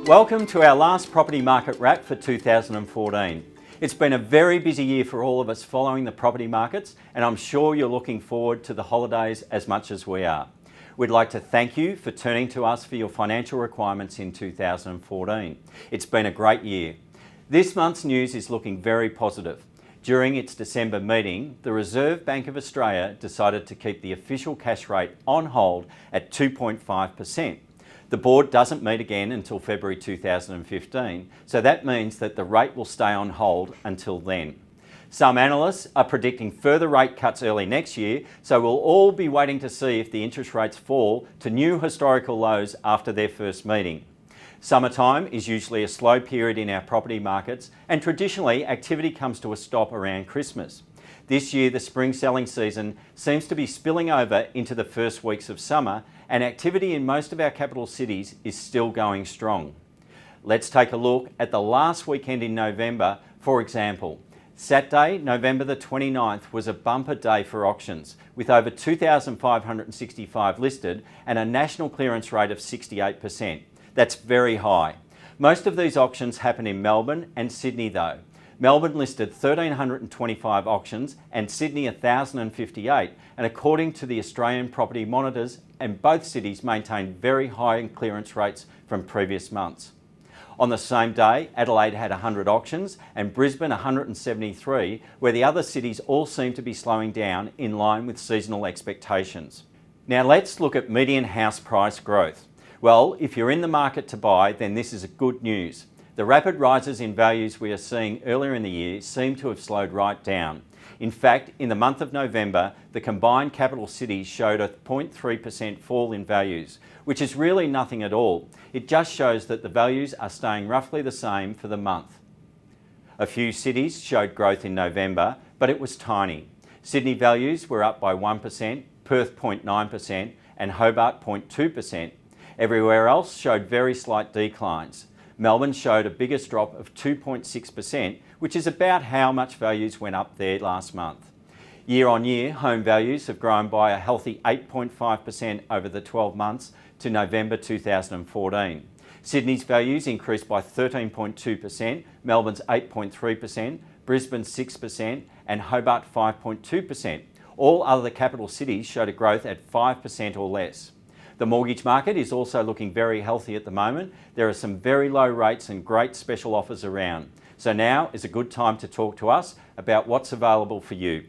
Welcome to our last property market wrap for 2014. It's been a very busy year for all of us following the property markets, and I'm sure you're looking forward to the holidays as much as we are. We'd like to thank you for turning to us for your financial requirements in 2014. It's been a great year. This month's news is looking very positive. During its December meeting, the Reserve Bank of Australia decided to keep the official cash rate on hold at 2.5%. The board doesn't meet again until February 2015, so that means that the rate will stay on hold until then. Some analysts are predicting further rate cuts early next year, so we'll all be waiting to see if the interest rates fall to new historical lows after their first meeting. Summertime is usually a slow period in our property markets, and traditionally activity comes to a stop around Christmas. This year the spring selling season seems to be spilling over into the first weeks of summer, and activity in most of our capital cities is still going strong. Let's take a look at the last weekend in November, for example. Saturday, November the 29th, was a bumper day for auctions, with over 2,565 listed and a national clearance rate of 68%. That's very high. Most of these auctions happen in Melbourne and Sydney though. Melbourne listed 1,325 auctions and Sydney 1,058, and according to the Australian Property Monitors, and both cities maintained very high clearance rates from previous months. On the same day, Adelaide had 100 auctions and Brisbane 173, where the other cities all seem to be slowing down in line with seasonal expectations. Now let's look at median house price growth. Well, if you're in the market to buy, then this is good news. The rapid rises in values we are seeing earlier in the year seem to have slowed right down. In fact, in the month of November, the combined capital cities showed a 0.3% fall in values, which is really nothing at all. It just shows that the values are staying roughly the same for the month. A few cities showed growth in November, but it was tiny. Sydney values were up by 1%, Perth 0.9%, and Hobart 0.2%. Everywhere else showed very slight declines. Melbourne showed a biggest drop of 2.6%, which is about how much values went up there last month. Year on year, home values have grown by a healthy 8.5% over the 12 months to November 2014. Sydney's values increased by 13.2%, Melbourne's 8.3%, Brisbane 6%, and Hobart 5.2%. All other capital cities showed a growth at 5% or less. The mortgage market is also looking very healthy at the moment. There are some very low rates and great special offers around. So now is a good time to talk to us about what's available for you.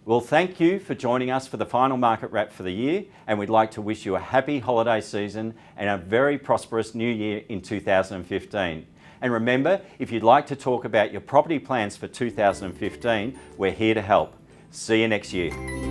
Well, thank you for joining us for the final market wrap for the year, and we'd like to wish you a happy holiday season and a very prosperous new year in 2015. And remember, if you'd like to talk about your property plans for 2015, we're here to help. See you next year.